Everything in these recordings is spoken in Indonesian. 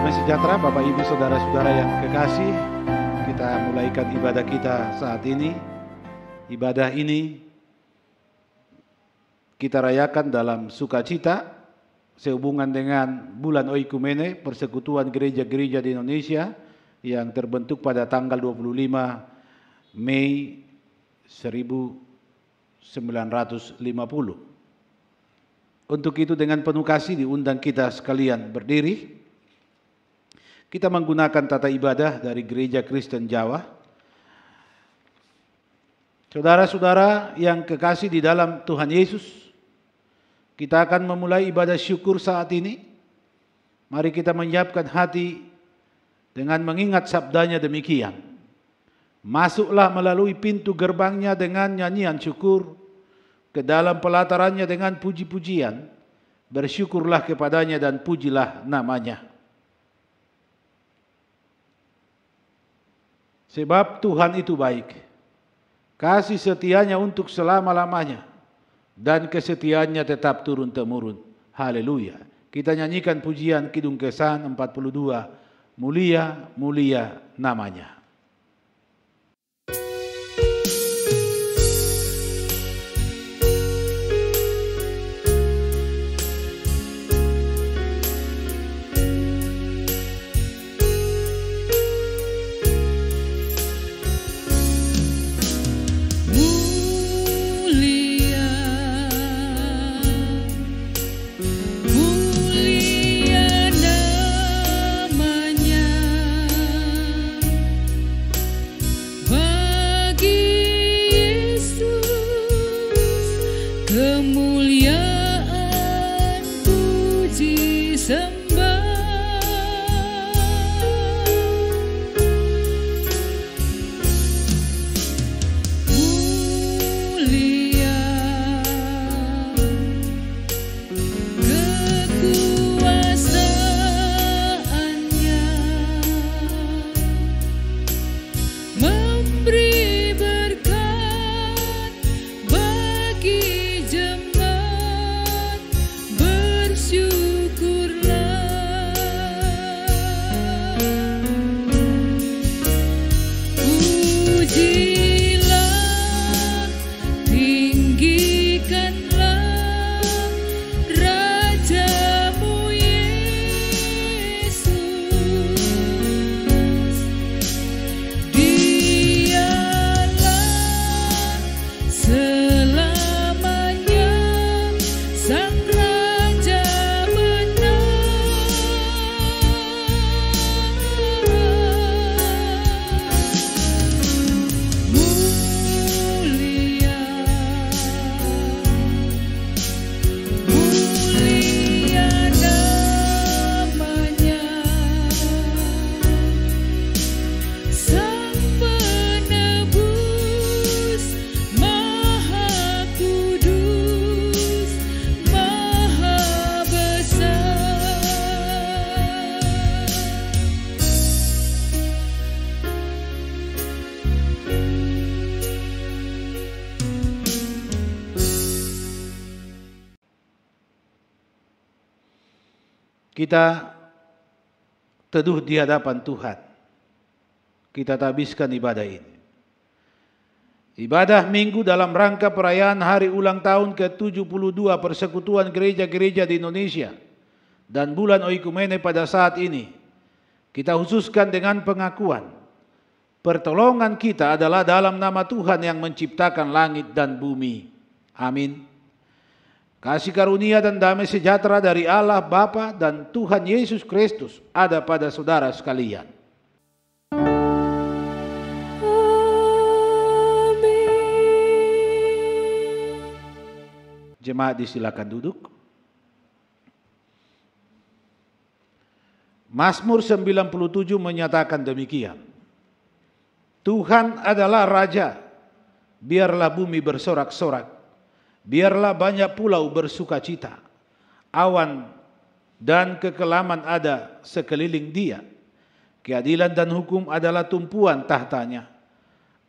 Damai sejahtera Bapak Ibu Saudara-saudara yang kekasih, kita mulaikan ibadah kita saat ini. Ibadah ini kita rayakan dalam sukacita sehubungan dengan bulan Oikumene, persekutuan gereja-gereja di Indonesia yang terbentuk pada tanggal 25 Mei 1950. Untuk itu dengan penuh kasih diundang kita sekalian berdiri. Kita menggunakan tata ibadah dari Gereja Kristen Jawa. Saudara-saudara yang kekasih di dalam Tuhan Yesus, kita akan memulai ibadah syukur saat ini. Mari kita menyiapkan hati dengan mengingat sabdanya demikian. Masuklah melalui pintu gerbangnya dengan nyanyian syukur, ke dalam pelatarannya dengan puji-pujian. Bersyukurlah kepadanya dan pujilah namanya. Sebab Tuhan itu baik, kasih setianya untuk selama-lamanya, dan kesetiaannya tetap turun-temurun. Haleluya. Kita nyanyikan pujian Kidung Kesan 42, mulia, mulia namanya. Kita teduh di hadapan Tuhan. Kita habiskan ibadah ini. Ibadah minggu dalam rangka perayaan hari ulang tahun ke-72 Persekutuan Gereja-Gereja di Indonesia dan bulan Oikumene pada saat ini. Kita khususkan dengan pengakuan. Pertolongan kita adalah dalam nama Tuhan yang menciptakan langit dan bumi. Amin. Kasih karunia dan damai sejahtera dari Allah Bapa dan Tuhan Yesus Kristus ada pada saudara sekalian. Amin. Jemaat disilakan duduk. Mazmur 97 menyatakan demikian. Tuhan adalah Raja, biarlah bumi bersorak-sorak. Biarlah banyak pulau bersuka cita, awan dan kekelaman ada sekeliling dia. Keadilan dan hukum adalah tumpuan tahtanya.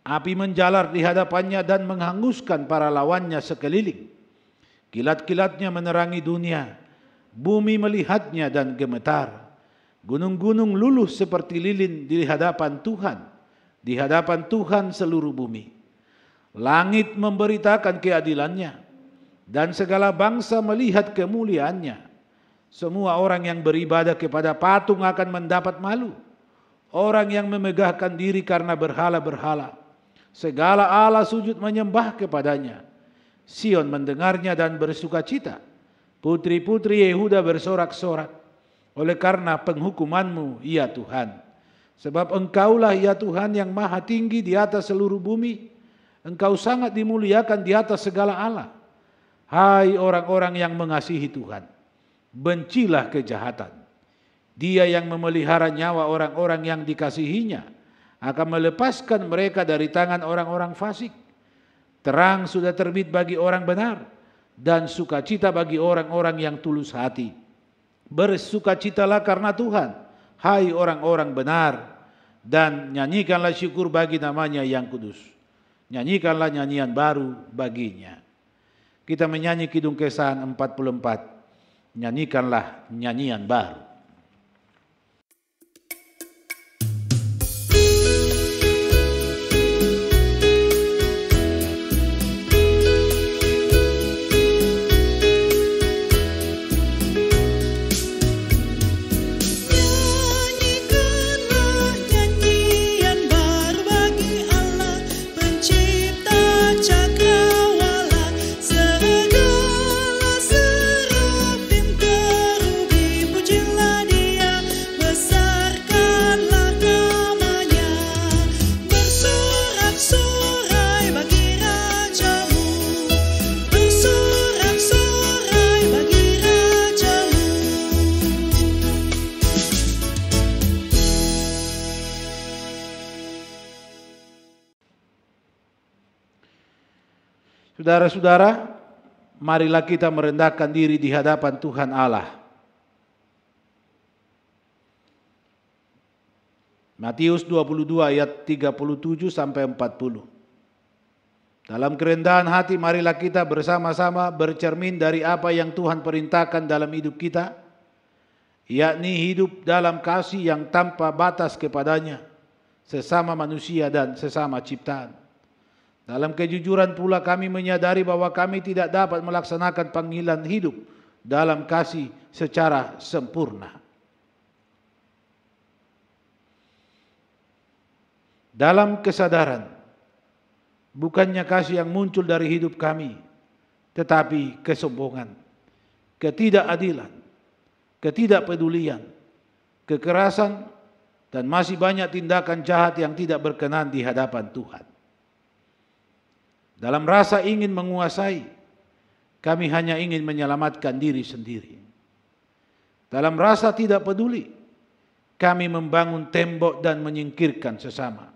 Api menjalar di hadapannya dan menghanguskan para lawannya sekeliling. Kilat-kilatnya menerangi dunia, bumi melihatnya dan gemetar. Gunung-gunung luluh seperti lilin di hadapan Tuhan seluruh bumi. Langit memberitakan keadilannya, dan segala bangsa melihat kemuliaannya. Semua orang yang beribadah kepada patung akan mendapat malu. Orang yang memegahkan diri karena berhala-berhala, segala Allah sujud menyembah kepadanya. Sion mendengarnya dan bersukacita. Putri-putri Yehuda bersorak-sorak oleh karena penghukuman-Mu, ya Tuhan. Sebab Engkaulah, ya Tuhan, yang maha tinggi di atas seluruh bumi. Engkau sangat dimuliakan di atas segala Allah. Hai orang-orang yang mengasihi Tuhan, bencilah kejahatan. Dia yang memelihara nyawa orang-orang yang dikasihinya akan melepaskan mereka dari tangan orang-orang fasik. Terang sudah terbit bagi orang benar, dan sukacita bagi orang-orang yang tulus hati. Bersukacitalah karena Tuhan, hai orang-orang benar, dan nyanyikanlah syukur bagi namanya yang kudus. Nyanyikanlah nyanyian baru baginya. Kita menyanyi Kidung Kesahan 44. Nyanyikanlah nyanyian baru. Saudara-saudara, marilah kita merendahkan diri di hadapan Tuhan Allah. Matius 22 ayat 37 sampai 40. Dalam kerendahan hati marilah kita bersama-sama bercermin dari apa yang Tuhan perintahkan dalam hidup kita, yakni hidup dalam kasih yang tanpa batas kepadanya, sesama manusia dan sesama ciptaan. Dalam kejujuran pula kami menyadari bahwa kami tidak dapat melaksanakan panggilan hidup dalam kasih secara sempurna. Dalam kesadaran, bukannya kasih yang muncul dari hidup kami, tetapi kesombongan, ketidakadilan, ketidakpedulian, kekerasan, dan masih banyak tindakan jahat yang tidak berkenan di hadapan Tuhan. Dalam rasa ingin menguasai, kami hanya ingin menyelamatkan diri sendiri. Dalam rasa tidak peduli, kami membangun tembok dan menyingkirkan sesama.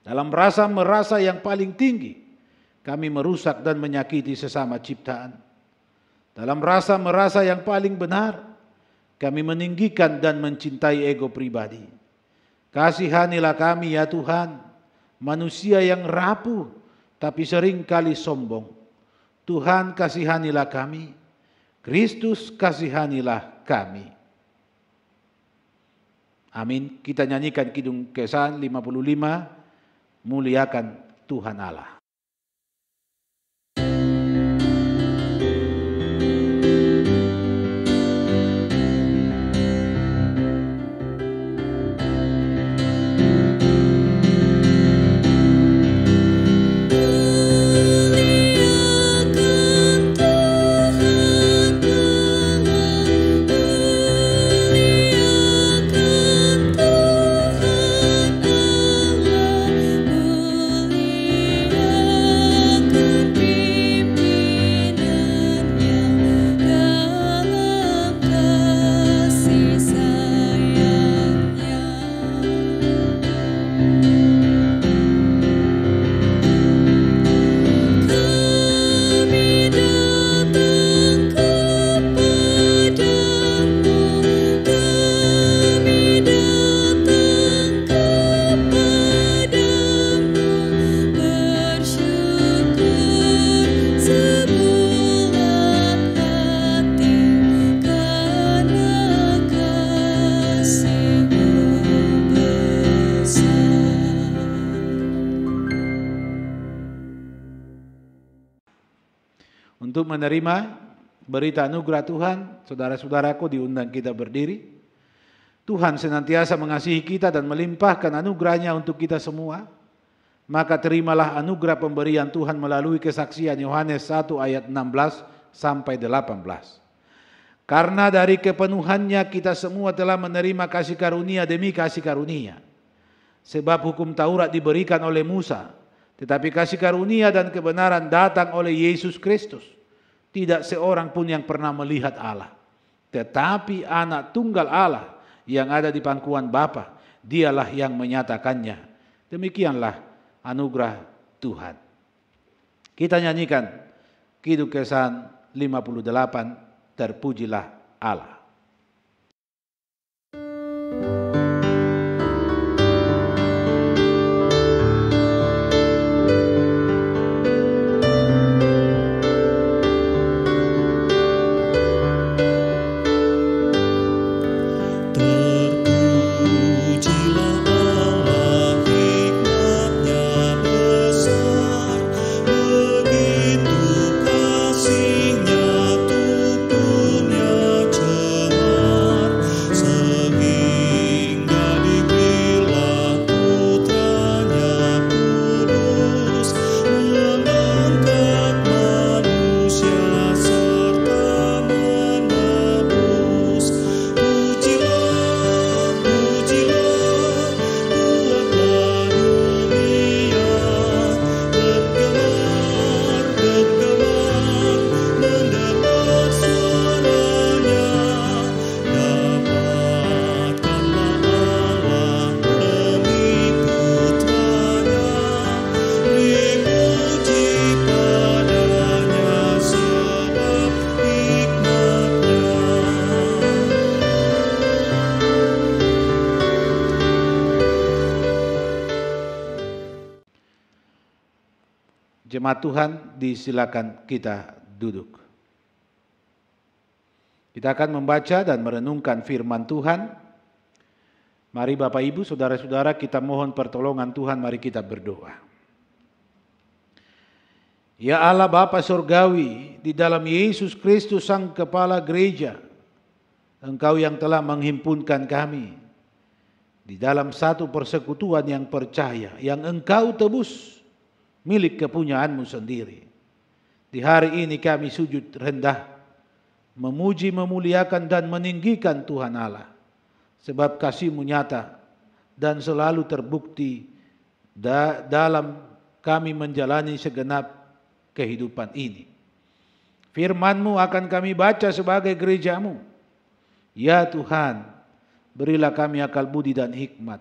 Dalam rasa merasa yang paling tinggi, kami merusak dan menyakiti sesama ciptaan. Dalam rasa merasa yang paling benar, kami meninggikan dan mencintai ego pribadi. Kasihanilah kami ya Tuhan, manusia yang rapuh, tapi sering kali sombong. Tuhan kasihanilah kami, Kristus kasihanilah kami. Amin. Kita nyanyikan Kidung Kesahan 55, muliakan Tuhan Allah. Muliakan Untuk menerima berita anugerah Tuhan, saudara-saudaraku diundang kita berdiri. Tuhan senantiasa mengasihi kita dan melimpahkan anugerahnya untuk kita semua. Maka terimalah anugerah pemberian Tuhan melalui kesaksian Yohanes 1 ayat 16 sampai 18. Karena dari kepenuhannya kita semua telah menerima kasih karunia demi kasih karunia. Sebab hukum Taurat diberikan oleh Musa, tetapi kasih karunia dan kebenaran datang oleh Yesus Kristus. Tidak seorang pun yang pernah melihat Allah. Tetapi anak tunggal Allah yang ada di pangkuan Bapa, dialah yang menyatakannya. Demikianlah anugerah Tuhan. Kita nyanyikan Kidung Kesan 58, Terpujilah Allah. Jemaat Tuhan, disilakan kita duduk. Kita akan membaca dan merenungkan firman Tuhan. Mari Bapak Ibu, saudara-saudara, kita mohon pertolongan Tuhan, mari kita berdoa. Ya Allah Bapa Surgawi, di dalam Yesus Kristus Sang Kepala Gereja, Engkau yang telah menghimpunkan kami di dalam satu persekutuan yang percaya, yang Engkau tebus, milik kepunyaanmu sendiri. Di hari ini kami sujud rendah, memuji, memuliakan dan meninggikan Tuhan Allah. Sebab kasih-Mu nyata dan selalu terbukti dalam kami menjalani segenap kehidupan ini. Firman-Mu akan kami baca sebagai gereja-Mu. Ya Tuhan, berilah kami akal budi dan hikmat.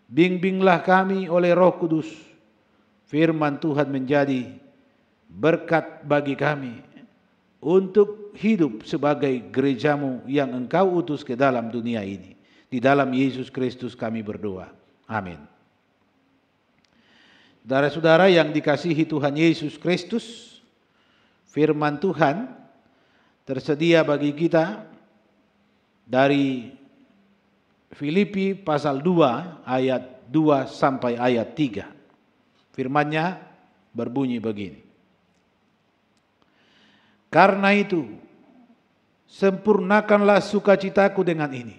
Bimbinglah kami oleh Roh Kudus. Firman Tuhan menjadi berkat bagi kami untuk hidup sebagai gereja-Mu yang Engkau utus ke dalam dunia ini. Di dalam Yesus Kristus kami berdoa. Amin. Saudara-saudara yang dikasihi Tuhan Yesus Kristus, firman Tuhan tersedia bagi kita dari Filipi pasal 2 ayat 2 sampai ayat 3. Firman-Nya berbunyi begini. Karena itu, sempurnakanlah sukacitaku dengan ini.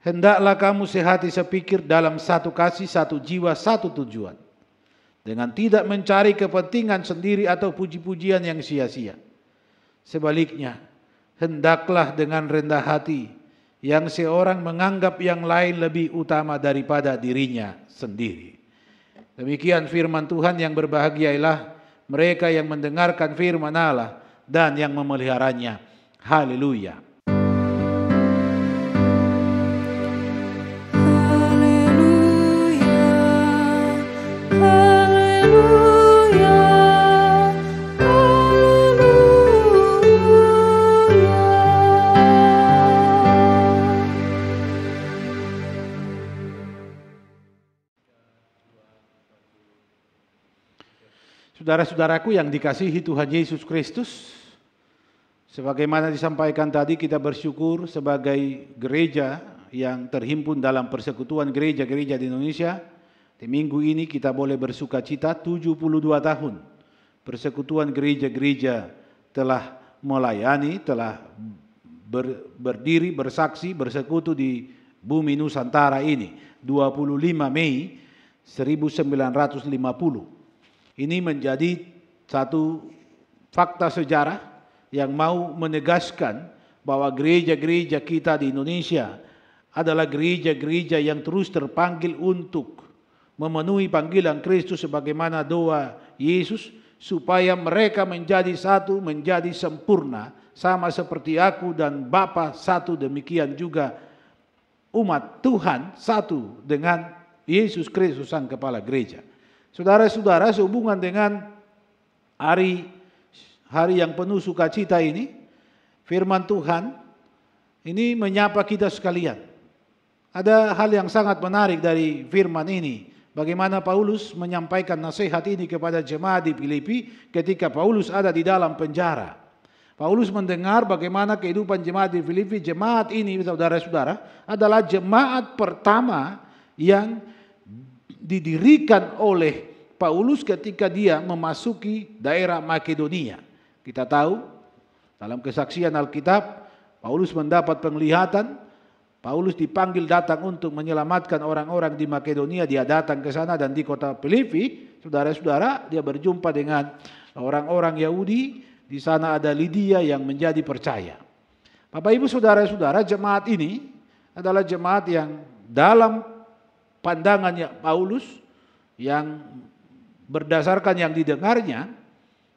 Hendaklah kamu sehati sepikir dalam satu kasih, satu jiwa, satu tujuan. Dengan tidak mencari kepentingan sendiri atau puji-pujian yang sia-sia. Sebaliknya, hendaklah dengan rendah hati, yang seorang menganggap yang lain lebih utama daripada dirinya sendiri. Demikian firman Tuhan. Yang berbahagia ialah mereka yang mendengarkan firman Allah dan yang memeliharanya. Haleluya. Saudara-saudaraku yang dikasihi Tuhan Yesus Kristus, sebagaimana disampaikan tadi, kita bersyukur sebagai gereja yang terhimpun dalam persekutuan gereja-gereja di Indonesia. Di minggu ini kita boleh bersuka cita 72 tahun persekutuan gereja-gereja telah melayani, telah berdiri, bersaksi, bersekutu di bumi Nusantara ini. 25 Mei 1950. Ini menjadi satu fakta sejarah yang mau menegaskan bahwa gereja-gereja kita di Indonesia adalah gereja-gereja yang terus terpanggil untuk memenuhi panggilan Kristus sebagaimana doa Yesus, supaya mereka menjadi satu, menjadi sempurna, sama seperti aku dan Bapa satu, demikian juga umat Tuhan satu dengan Yesus Kristus sang kepala gereja. Saudara-saudara, sehubungan dengan hari yang penuh sukacita ini, firman Tuhan ini menyapa kita sekalian. Ada hal yang sangat menarik dari firman ini. Bagaimana Paulus menyampaikan nasihat ini kepada jemaat di Filipi ketika Paulus ada di dalam penjara. Paulus mendengar bagaimana kehidupan jemaat di Filipi. Jemaat ini, saudara-saudara, adalah jemaat pertama yang didirikan oleh Paulus ketika dia memasuki daerah Makedonia. Kita tahu dalam kesaksian Alkitab, Paulus mendapat penglihatan. Paulus dipanggil datang untuk menyelamatkan orang-orang di Makedonia. Dia datang ke sana dan di kota Filipi, saudara-saudara, dia berjumpa dengan orang-orang Yahudi. Di sana ada Lydia yang menjadi percaya. Bapak Ibu saudara-saudara, jemaat ini adalah jemaat yang dalam pandangannya Paulus, yang berdasarkan yang didengarnya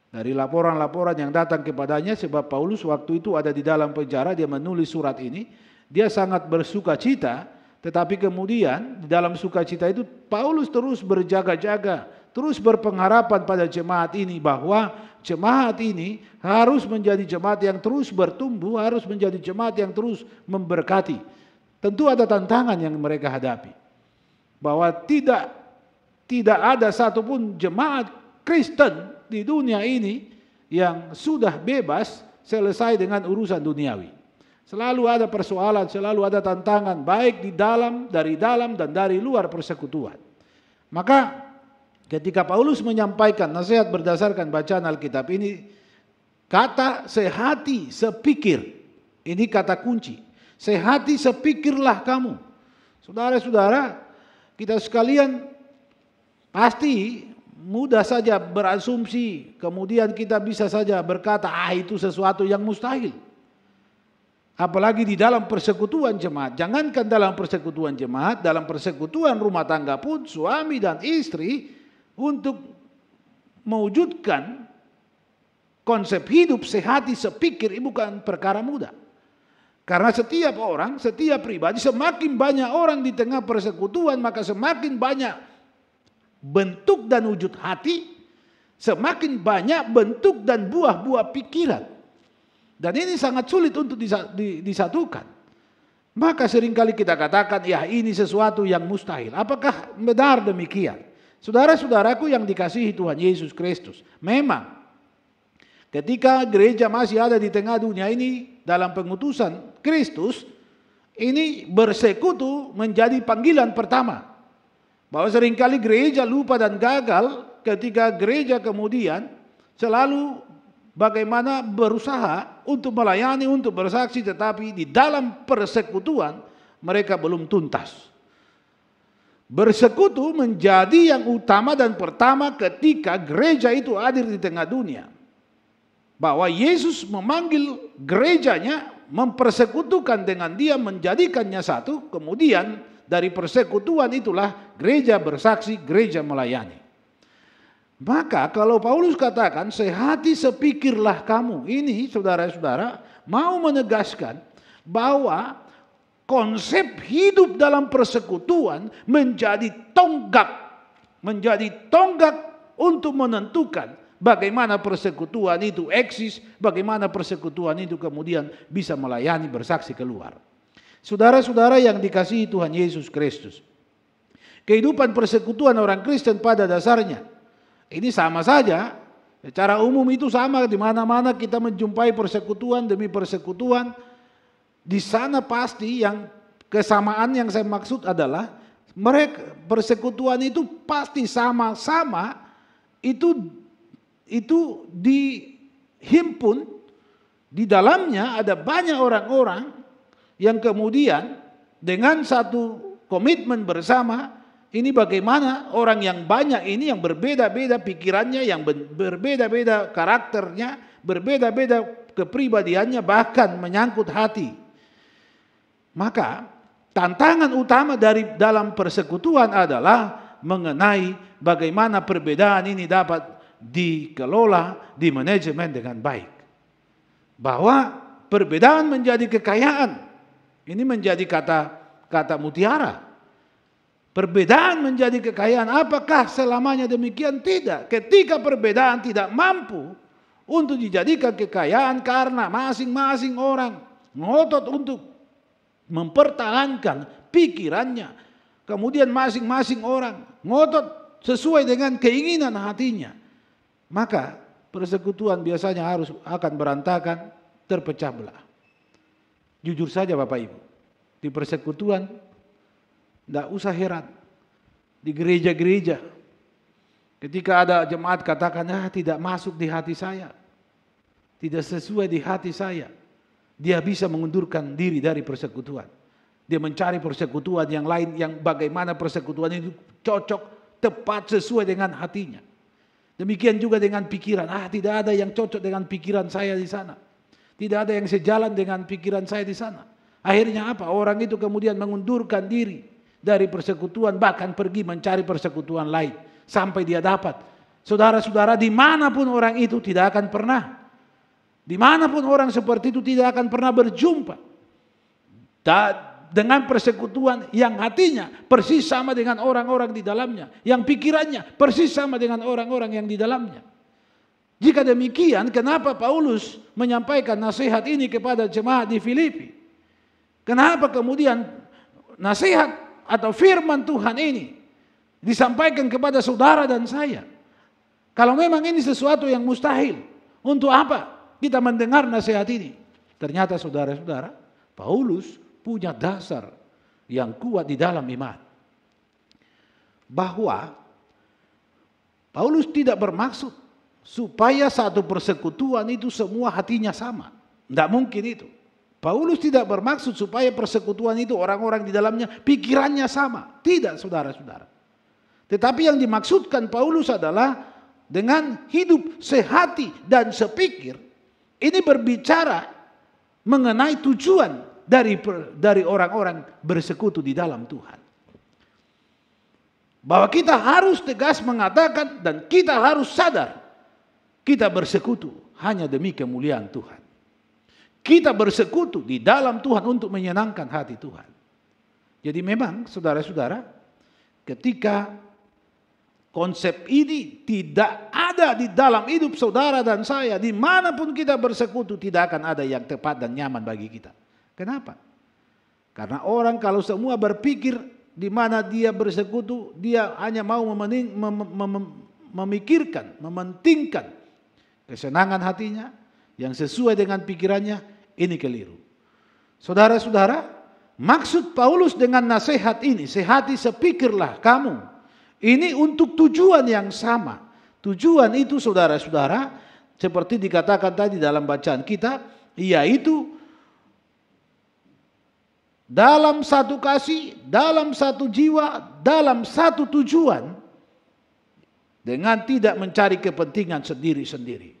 dari laporan-laporan yang datang kepadanya, sebab Paulus waktu itu ada di dalam penjara, dia menulis surat ini, dia sangat bersukacita, tetapi kemudian di dalam sukacita itu Paulus terus berjaga-jaga, terus berpengharapan pada jemaat ini bahwa jemaat ini harus menjadi jemaat yang terus bertumbuh, harus menjadi jemaat yang terus memberkati. Tentu ada tantangan yang mereka hadapi, bahwa tidak ada satupun jemaat Kristen di dunia ini yang sudah bebas selesai dengan urusan duniawi. Selalu ada persoalan, selalu ada tantangan, baik dari dalam dan dari luar persekutuan. Maka ketika Paulus menyampaikan nasihat berdasarkan bacaan Alkitab ini, kata sehati sepikir, ini kata kunci. Sehati sepikirlah kamu. Saudara-saudara, kita sekalian pasti mudah saja berasumsi, kemudian kita bisa saja berkata, itu sesuatu yang mustahil. Apalagi di dalam persekutuan jemaat. Jangankan dalam persekutuan jemaat, dalam persekutuan rumah tangga pun suami dan istri untuk mewujudkan konsep hidup sehati sepikir ini bukan perkara mudah. Karena setiap orang, setiap pribadi, semakin banyak orang di tengah persekutuan, maka semakin banyak bentuk dan wujud hati, semakin banyak bentuk dan buah-buah pikiran. Dan ini sangat sulit untuk disatukan. Maka seringkali kita katakan, ya ini sesuatu yang mustahil. Apakah benar demikian? Saudara-saudaraku yang dikasihi Tuhan Yesus Kristus, memang ketika gereja masih ada di tengah dunia ini dalam pengutusan Kristus, ini bersekutu menjadi panggilan pertama. Bahwa seringkali gereja lupa dan gagal ketika gereja kemudian selalu bagaimana berusaha untuk melayani, untuk bersaksi, tetapi di dalam persekutuan mereka belum tuntas. Bersekutu menjadi yang utama dan pertama ketika gereja itu hadir di tengah dunia. Bahwa Yesus memanggil gerejanya, mempersekutukan dengan dia, menjadikannya satu, kemudian dari persekutuan itulah gereja bersaksi, gereja melayani. Maka kalau Paulus katakan sehati sepikirlah kamu, ini saudara-saudara mau menegaskan bahwa konsep hidup dalam persekutuan menjadi tonggak untuk menentukan bagaimana persekutuan itu eksis, bagaimana persekutuan itu kemudian bisa melayani bersaksi keluar. Saudara-saudara yang dikasihi Tuhan Yesus Kristus, kehidupan persekutuan orang Kristen pada dasarnya ini sama saja, secara umum itu sama di mana-mana kita menjumpai persekutuan demi persekutuan. Di sana pasti yang kesamaan yang saya maksud adalah mereka persekutuan itu pasti sama-sama itu itu dihimpun, di dalamnya ada banyak orang-orang yang kemudian dengan satu komitmen bersama, ini bagaimana orang yang banyak ini yang berbeda-beda pikirannya, yang berbeda-beda karakternya, berbeda-beda kepribadiannya, bahkan menyangkut hati. Maka tantangan utama dalam persekutuan adalah mengenai bagaimana perbedaan ini dapat dikelola, dimanajemen dengan baik. Bahwa perbedaan menjadi kekayaan. Ini menjadi kata mutiara. Perbedaan menjadi kekayaan. Apakah selamanya demikian? Tidak. Ketika perbedaan tidak mampu untuk dijadikan kekayaan karena masing-masing orang ngotot untuk mempertahankan pikirannya. Kemudian masing-masing orang ngotot sesuai dengan keinginan hatinya. Maka persekutuan biasanya akan berantakan, terpecah belah. Jujur saja Bapak Ibu, di persekutuan tidak usah heran. Di gereja-gereja, ketika ada jemaat katakan, tidak masuk di hati saya, tidak sesuai di hati saya, dia bisa mengundurkan diri dari persekutuan. Dia mencari persekutuan yang lain, yang bagaimana persekutuan itu cocok, tepat, sesuai dengan hatinya. Demikian juga dengan pikiran. Tidak ada yang cocok dengan pikiran saya di sana. Tidak ada yang sejalan dengan pikiran saya di sana. Akhirnya apa? Orang itu kemudian mengundurkan diri dari persekutuan, bahkan pergi mencari persekutuan lain sampai dia dapat. Saudara-saudara, dimanapun orang itu tidak akan pernah, dimanapun orang seperti itu tidak akan pernah berjumpa dengan persekutuan yang hatinya persis sama dengan orang-orang di dalamnya, yang pikirannya persis sama dengan orang-orang yang di dalamnya. Jika demikian, kenapa Paulus menyampaikan nasihat ini kepada jemaat di Filipi? Kenapa kemudian nasihat atau firman Tuhan ini disampaikan kepada saudara dan saya? Kalau memang ini sesuatu yang mustahil, untuk apa kita mendengar nasihat ini? Ternyata saudara-saudara, Paulus punya dasar yang kuat di dalam iman. Bahwa Paulus tidak bermaksud supaya satu persekutuan itu semua hatinya sama. Tidak mungkin itu. Paulus tidak bermaksud supaya persekutuan itu orang-orang di dalamnya pikirannya sama. Tidak, saudara-saudara. Tetapi yang dimaksudkan Paulus adalah dengan hidup sehati dan sepikir. Ini berbicara mengenai tujuan dari orang-orang bersekutu di dalam Tuhan. Bahwa kita harus tegas mengatakan dan kita harus sadar, kita bersekutu hanya demi kemuliaan Tuhan. Kita bersekutu di dalam Tuhan untuk menyenangkan hati Tuhan. Jadi memang saudara-saudara, ketika konsep ini tidak ada di dalam hidup saudara dan saya, dimanapun kita bersekutu tidak akan ada yang tepat dan nyaman bagi kita. Kenapa? Karena orang kalau semua berpikir di mana dia bersekutu, dia hanya mau memikirkan, mementingkan kesenangan hatinya yang sesuai dengan pikirannya. Ini keliru. Saudara-saudara, maksud Paulus dengan nasihat ini, sehati sepikirlah kamu. Ini untuk tujuan yang sama. Tujuan itu saudara-saudara, seperti dikatakan tadi dalam bacaan kita, yaitu dalam satu kasih, dalam satu jiwa, dalam satu tujuan, dengan tidak mencari kepentingan sendiri-sendiri.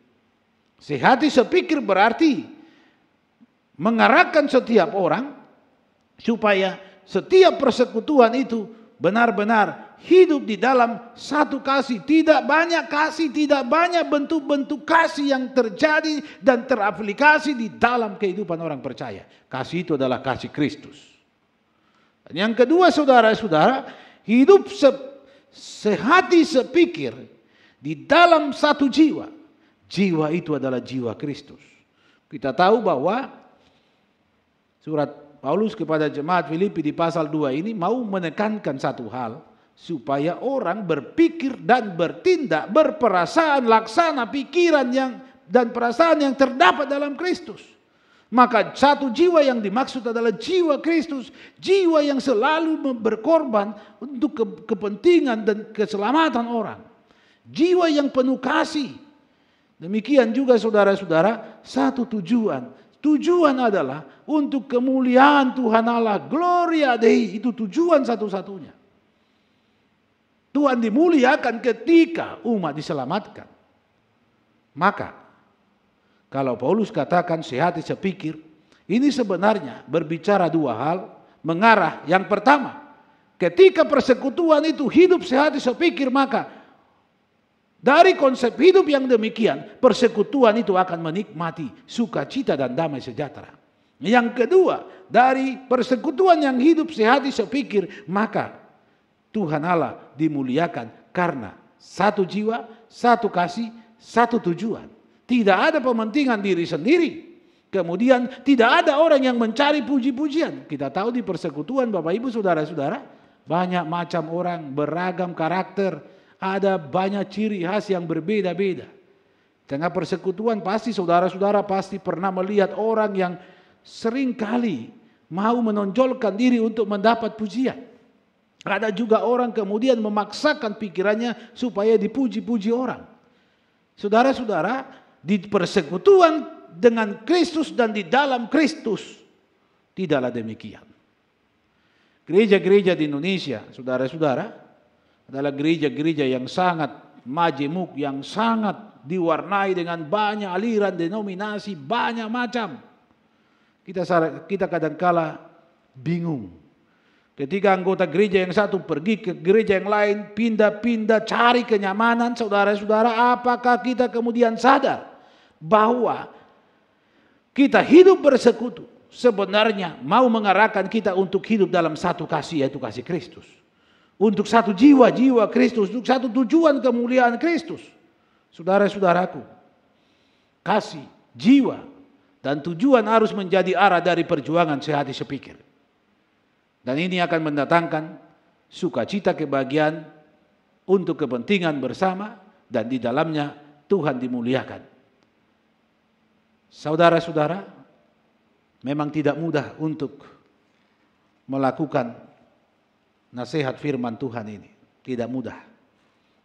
Sehati sepikir berarti mengarahkan setiap orang supaya setiap persekutuan itu benar-benar hidup di dalam satu kasih. Tidak banyak kasih, tidak banyak bentuk-bentuk kasih yang terjadi dan teraplikasi di dalam kehidupan orang percaya. Kasih itu adalah kasih Kristus. Dan yang kedua saudara-saudara, hidup sehati sepikir di dalam satu jiwa. Jiwa itu adalah jiwa Kristus. Kita tahu bahwa surat Paulus kepada jemaat Filipi di pasal 2 ini mau menekankan satu hal, supaya orang berpikir dan bertindak, berperasaan, laksana pikiran dan perasaan yang terdapat dalam Kristus. Maka satu jiwa yang dimaksud adalah jiwa Kristus, jiwa yang selalu berkorban untuk kepentingan dan keselamatan orang. Jiwa yang penuh kasih, Demikian juga saudara-saudara, satu tujuan. Tujuan adalah untuk kemuliaan Tuhan Allah, Gloria Dei, itu tujuan satu-satunya. Tuhan dimuliakan ketika umat diselamatkan. Maka, kalau Paulus katakan sehati sepikir, ini sebenarnya berbicara dua hal, mengarah yang pertama, ketika persekutuan itu hidup sehati sepikir, maka dari konsep hidup yang demikian, persekutuan itu akan menikmati sukacita dan damai sejahtera. Yang kedua, dari persekutuan yang hidup sehati sepikir, maka Tuhan Allah dimuliakan karena satu jiwa, satu kasih, satu tujuan. Tidak ada pementingan diri sendiri. Kemudian tidak ada orang yang mencari puji-pujian. Kita tahu di persekutuan Bapak Ibu Saudara-saudara, banyak macam orang, beragam karakter, ada banyak ciri khas yang berbeda-beda. Tengah persekutuan pasti saudara-saudara pasti pernah melihat orang yang seringkali mau menonjolkan diri untuk mendapat pujian. Ada juga orang kemudian memaksakan pikirannya supaya dipuji-puji orang. Saudara-saudara, di persekutuan dengan Kristus dan di dalam Kristus tidaklah demikian. Gereja-gereja di Indonesia, saudara-saudara, adalah gereja-gereja yang sangat majemuk, yang sangat diwarnai dengan banyak aliran, denominasi, banyak macam. Kita kadangkala bingung. Ketika anggota gereja yang satu pergi ke gereja yang lain, pindah-pindah cari kenyamanan, saudara-saudara, apakah kita kemudian sadar bahwa kita hidup bersekutu sebenarnya mau mengarahkan kita untuk hidup dalam satu kasih, yaitu kasih Kristus. Untuk satu jiwa Kristus, untuk satu tujuan kemuliaan Kristus. Saudara-saudaraku, kasih, jiwa, dan tujuan harus menjadi arah dari perjuangan sehati sepikir. Dan ini akan mendatangkan sukacita kebahagiaan untuk kepentingan bersama dan di dalamnya Tuhan dimuliakan. Saudara-saudara, memang tidak mudah untuk melakukan nasihat firman Tuhan ini. Tidak mudah.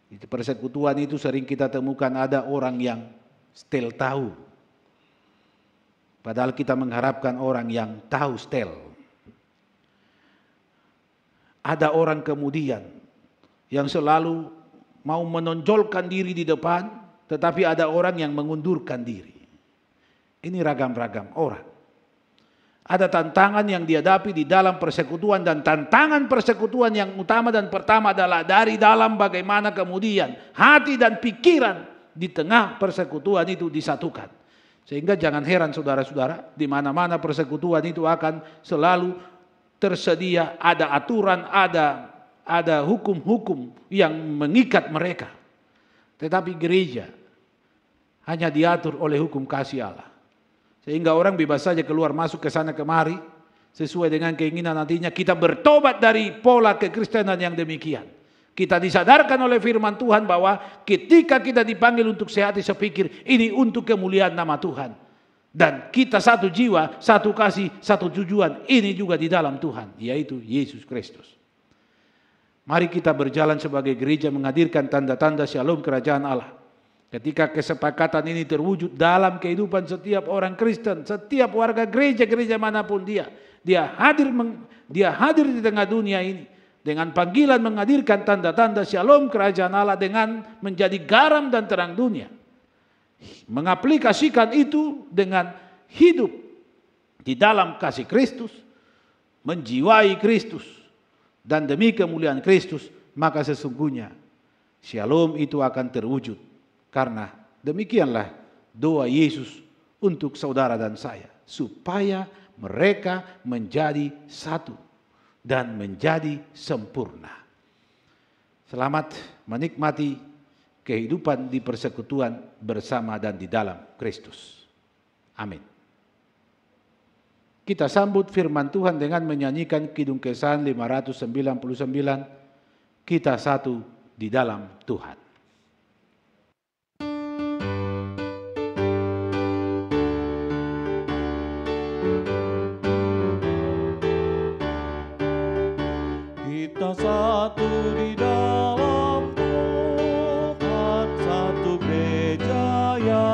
Di persekutuan itu sering kita temukan ada orang yang setel tahu. Padahal kita mengharapkan orang yang tahu setel. Ada orang kemudian yang selalu mau menonjolkan diri di depan, tetapi ada orang yang mengundurkan diri. Ini ragam-ragam orang. Ada tantangan yang dihadapi di dalam persekutuan, dan tantangan persekutuan yang utama dan pertama adalah dari dalam bagaimana kemudian hati dan pikiran di tengah persekutuan itu disatukan. Sehingga jangan heran saudara-saudara, di mana-mana persekutuan itu akan selalu tersedia, ada aturan, ada hukum-hukum yang mengikat mereka. Tetapi gereja hanya diatur oleh hukum kasih Allah. Sehingga orang bebas saja keluar masuk ke sana kemari sesuai dengan keinginan nantinya. Kita bertobat dari pola kekristenan yang demikian. Kita disadarkan oleh firman Tuhan bahwa ketika kita dipanggil untuk sehati sepikir, ini untuk kemuliaan nama Tuhan. Dan kita satu jiwa, satu kasih, satu tujuan. Ini juga di dalam Tuhan, yaitu Yesus Kristus. Mari kita berjalan sebagai gereja menghadirkan tanda-tanda shalom kerajaan Allah. Ketika kesepakatan ini terwujud dalam kehidupan setiap orang Kristen, setiap warga gereja manapun dia hadir di tengah dunia ini dengan panggilan menghadirkan tanda-tanda shalom kerajaan Allah dengan menjadi garam dan terang dunia. Mengaplikasikan itu dengan hidup di dalam kasih Kristus, menjiwai Kristus, dan demi kemuliaan Kristus, maka sesungguhnya shalom itu akan terwujud. Karena demikianlah doa Yesus untuk saudara dan saya, supaya mereka menjadi satu dan menjadi sempurna. Selamat menikmati kehidupan di persekutuan bersama dan di dalam Kristus. Amin. Kita sambut firman Tuhan dengan menyanyikan Kidung Kesan 599, Kita Satu di Dalam Tuhan. Kita satu di dalam Tuhan, satu gereja yang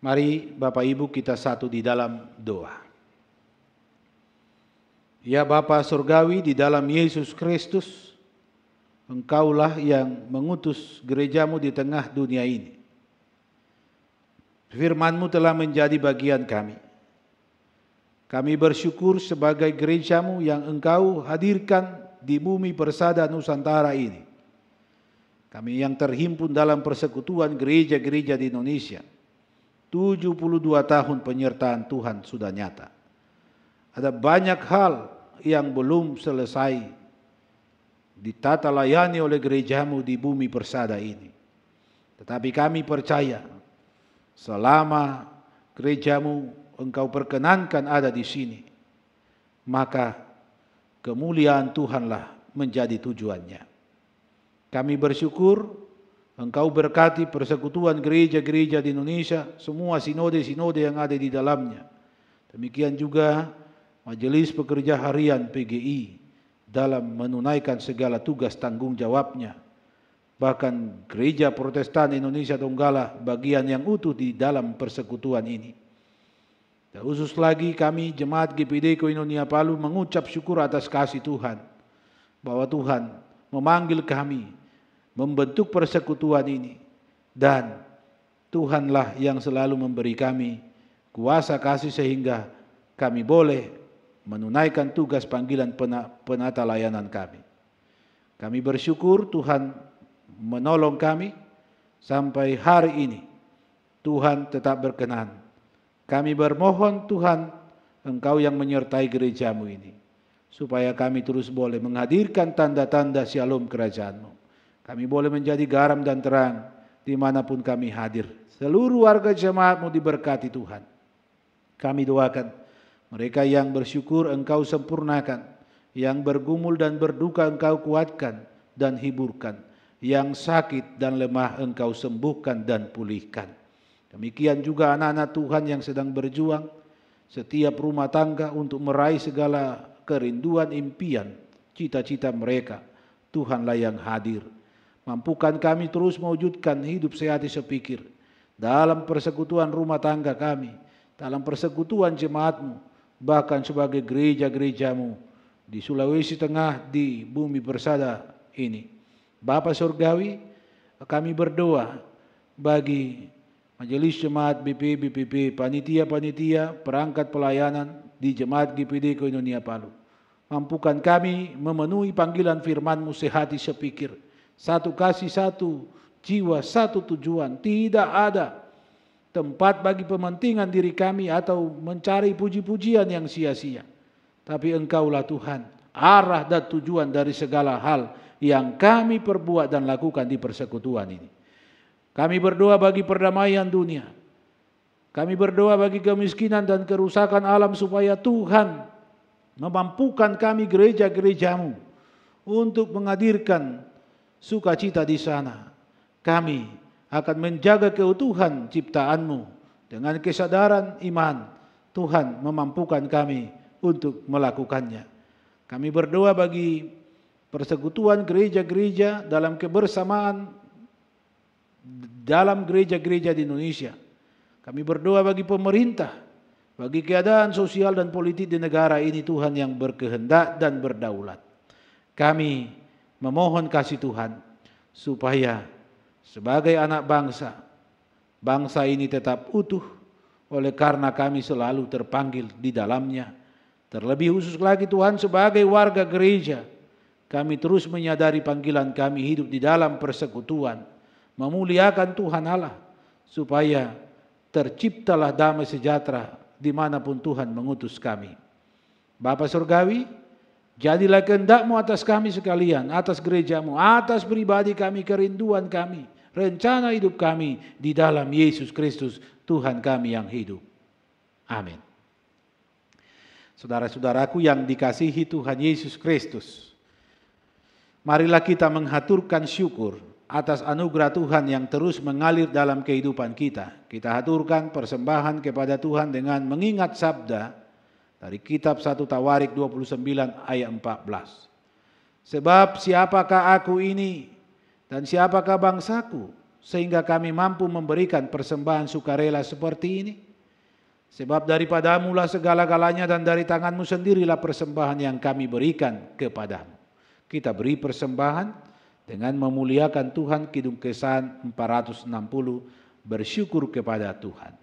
Mari Bapak Ibu kita satu di dalam doa. Ya Bapa Surgawi, di dalam Yesus Kristus, Engkaulah yang mengutus gerejamu di tengah dunia ini. Firman-Mu telah menjadi bagian kami. Kami bersyukur sebagai gerejamu yang Engkau hadirkan di bumi persada Nusantara ini. Kami yang terhimpun dalam persekutuan gereja-gereja di Indonesia. 72 tahun penyertaan Tuhan sudah nyata. Ada banyak hal yang belum selesai ditata layani oleh gerejamu di bumi persada ini. Tetapi kami percaya selama gerejamu Engkau perkenankan ada di sini, maka kemuliaan Tuhanlah menjadi tujuannya. Kami bersyukur Engkau berkati persekutuan gereja-gereja di Indonesia, semua sinode-sinode yang ada di dalamnya. Demikian juga Majelis Pekerja Harian PGI dalam menunaikan segala tugas tanggung jawabnya. Bahkan Gereja Protestan Indonesia Donggala bagian yang utuh di dalam persekutuan ini. Dan khusus lagi kami Jemaat GPD Koinonia Palu mengucap syukur atas kasih Tuhan, bahwa Tuhan memanggil kami membentuk persekutuan ini, dan Tuhanlah yang selalu memberi kami kuasa kasih sehingga kami boleh menunaikan tugas panggilan penata layanan kami. Kami bersyukur Tuhan menolong kami sampai hari ini. Tuhan tetap berkenan. Kami bermohon Tuhan, Engkau yang menyertai gerejamu ini, supaya kami terus boleh menghadirkan tanda-tanda shalom kerajaan-Mu. Kami boleh menjadi garam dan terang dimanapun kami hadir. Seluruh warga jemaat-Mu diberkati Tuhan. Kami doakan mereka yang bersyukur Engkau sempurnakan, yang bergumul dan berduka Engkau kuatkan dan hiburkan, yang sakit dan lemah Engkau sembuhkan dan pulihkan. Demikian juga anak-anak Tuhan yang sedang berjuang setiap rumah tangga untuk meraih segala kerinduan, impian, cita-cita mereka. Tuhanlah yang hadir. Mampukan kami terus mewujudkan hidup sehati sepikir dalam persekutuan rumah tangga kami, dalam persekutuan jemaat-Mu, bahkan sebagai gereja-gerejamu di Sulawesi Tengah, di bumi persada ini. Bapa Surgawi, kami berdoa bagi Majelis Jemaat BPP, panitia-panitia, perangkat pelayanan di Jemaat GPD Koinonia Palu. Mampukan kami memenuhi panggilan firman-Mu sehati sepikir, satu kasih, satu jiwa, satu tujuan. Tidak ada tempat bagi pementingan diri kami atau mencari puji-pujian yang sia-sia. Tapi Engkaulah Tuhan, arah dan tujuan dari segala hal yang kami perbuat dan lakukan di persekutuan ini. Kami berdoa bagi perdamaian dunia. Kami berdoa bagi kemiskinan dan kerusakan alam supaya Tuhan memampukan kami gereja-gerejamu untuk menghadirkan sukacita di sana. Kami akan menjaga keutuhan ciptaan-Mu dengan kesadaran iman. Tuhan memampukan kami untuk melakukannya. Kami berdoa bagi persekutuan gereja-gereja dalam kebersamaan dalam gereja-gereja di Indonesia. Kami berdoa bagi pemerintah, bagi keadaan sosial dan politik di negara ini, Tuhan yang berkehendak dan berdaulat. Kami memohon kasih Tuhan supaya sebagai anak bangsa, bangsa ini tetap utuh oleh karena kami selalu terpanggil di dalamnya. Terlebih khusus lagi Tuhan sebagai warga gereja, kami terus menyadari panggilan kami hidup di dalam persekutuan, memuliakan Tuhan Allah, supaya terciptalah damai sejahtera dimanapun Tuhan mengutus kami. Bapa Surgawi, jadilah kehendak-Mu atas kami sekalian, atas gereja-Mu, atas pribadi kami, kerinduan kami, rencana hidup kami di dalam Yesus Kristus, Tuhan kami yang hidup. Amin. Saudara-saudaraku yang dikasihi Tuhan Yesus Kristus, marilah kita menghaturkan syukur atas anugerah Tuhan yang terus mengalir dalam kehidupan kita. Kita haturkan persembahan kepada Tuhan dengan mengingat sabda dari kitab 1 Tawarik 29 ayat 14. Sebab siapakah aku ini dan siapakah bangsaku sehingga kami mampu memberikan persembahan sukarela seperti ini? Sebab daripadamu lah segala-galanya dan dari tanganmu sendirilah persembahan yang kami berikan kepadamu. Kita beri persembahan dengan memuliakan Tuhan. Kidung Kesan 460, bersyukur kepada Tuhan.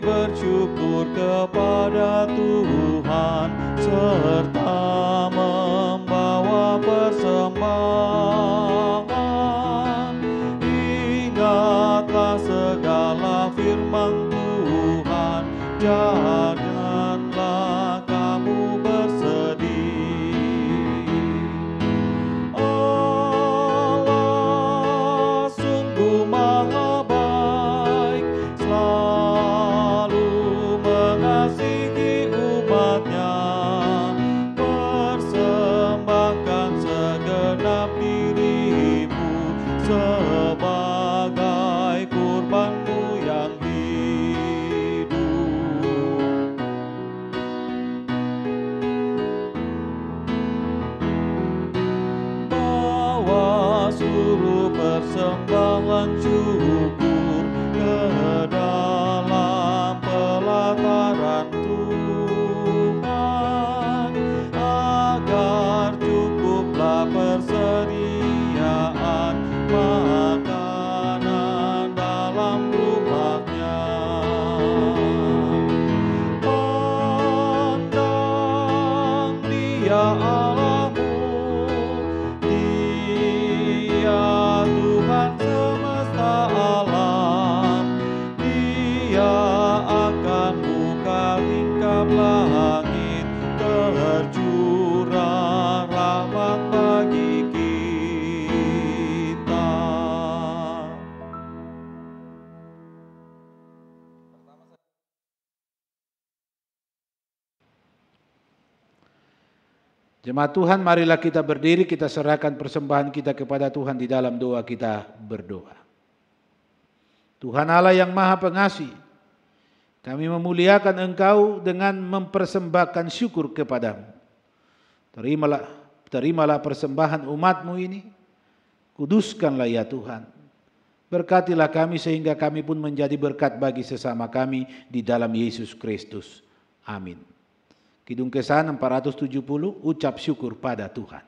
Bersyukur kepada Tuhan serta membawa persembahan. Ingatlah segala firman Tuhan, janganlah kamu bersedih. Allah sungguh maha baik, persembahkan segenap dirimu sebagai kurbanmu yang hidup. Bawa suruh persembahan syukur ke dalam pelataran Tuhan, agar cukuplah persediaan makanan dalam rumahnya. Pandang Dia Allahmu, Dia Tuhan semesta alam. Dia akan buka tingkap langit, tercurah rahmat bagi kita. Jemaat Tuhan, marilah kita berdiri, kita serahkan persembahan kita kepada Tuhan di dalam doa kita berdoa. Tuhan Allah yang Maha Pengasih, kami memuliakan Engkau dengan mempersembahkan syukur kepadamu. Terimalah persembahan umat-Mu ini, kuduskanlah ya Tuhan. Berkatilah kami sehingga kami pun menjadi berkat bagi sesama kami di dalam Yesus Kristus. Amin. Kidung Kesan 470, ucap syukur pada Tuhan.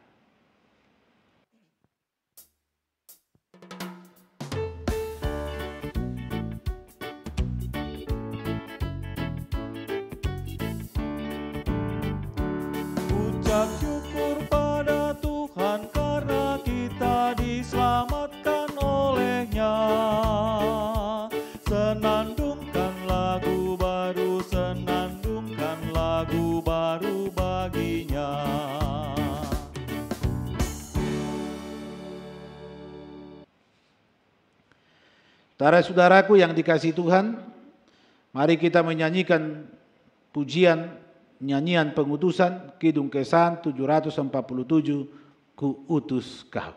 Ucap syukur pada Tuhan karena kita diselamatkan oleh-Nya. Senandungkan lagu baru, senandungkan lagu baru bagi-Nya. Saudara-saudaraku yang dikasihi Tuhan, mari kita menyanyikan pujian, nyanyian pengutusan, Kidung Kesan 747, Ku utus Kau.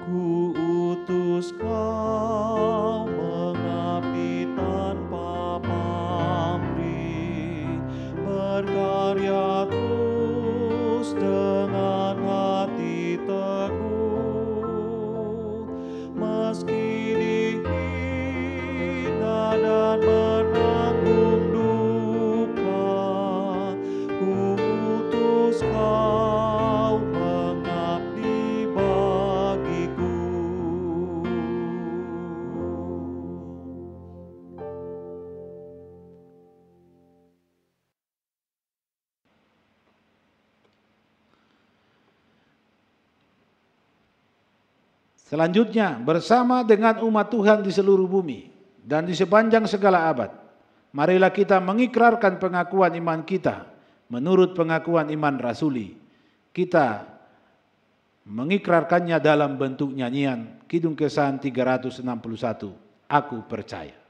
Ku utus Kau mengabdi tanpa pamrih, berkarya terus dengan hati teguh, meski dihina dan menanggung duka. Ku utus Kau mengabdi bagiku. Selanjutnya, bersama dengan umat Tuhan di seluruh bumi dan di sepanjang segala abad, marilah kita mengikrarkan pengakuan iman kita menurut pengakuan iman rasuli. Kita mengikrarkannya dalam bentuk nyanyian Kidung Kesan 361, Aku Percaya.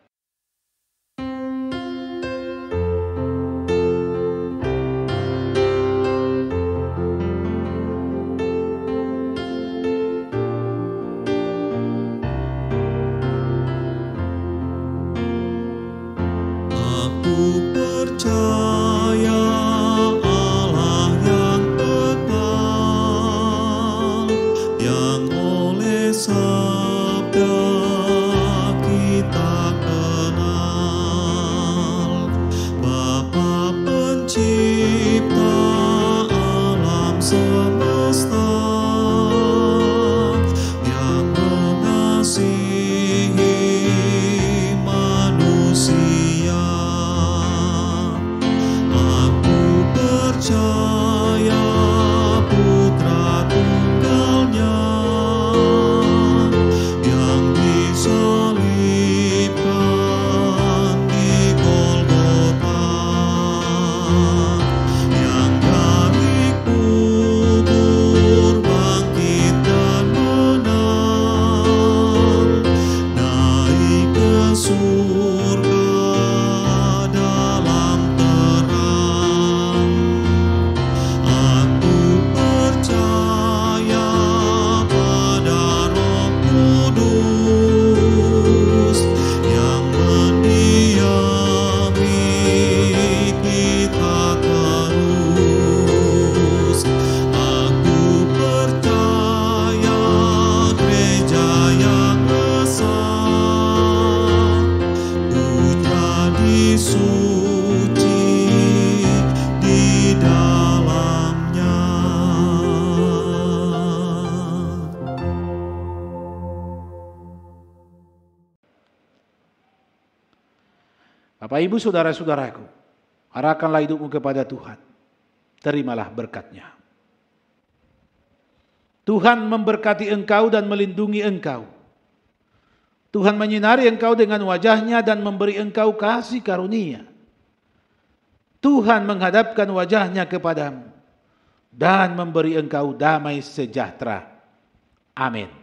Bapak Ibu saudara-saudaraku, arahkanlah hidupmu kepada Tuhan. Terimalah berkat-Nya. Tuhan memberkati engkau dan melindungi engkau. Tuhan menyinari engkau dengan wajah-Nya dan memberi engkau kasih karunia. Tuhan menghadapkan wajah-Nya kepadamu dan memberi engkau damai sejahtera. Amin.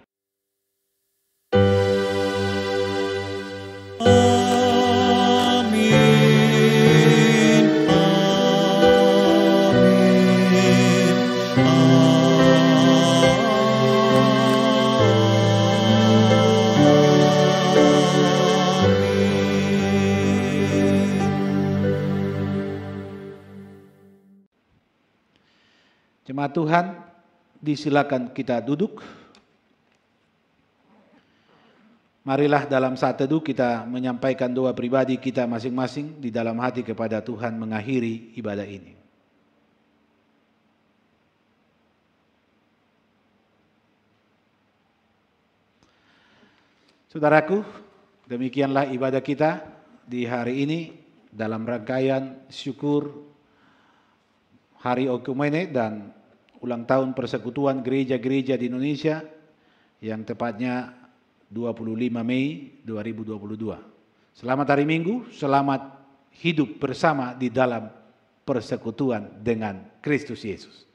Jemaat Tuhan, disilakan kita duduk. Marilah dalam saat teduh kita menyampaikan doa pribadi kita masing-masing di dalam hati kepada Tuhan mengakhiri ibadah ini. Saudaraku, demikianlah ibadah kita di hari ini dalam rangkaian syukur Hari Oikumene dan ulang tahun persekutuan gereja-gereja di Indonesia yang tepatnya 25 Mei 2022. Selamat hari Minggu, selamat hidup bersama di dalam persekutuan dengan Kristus Yesus.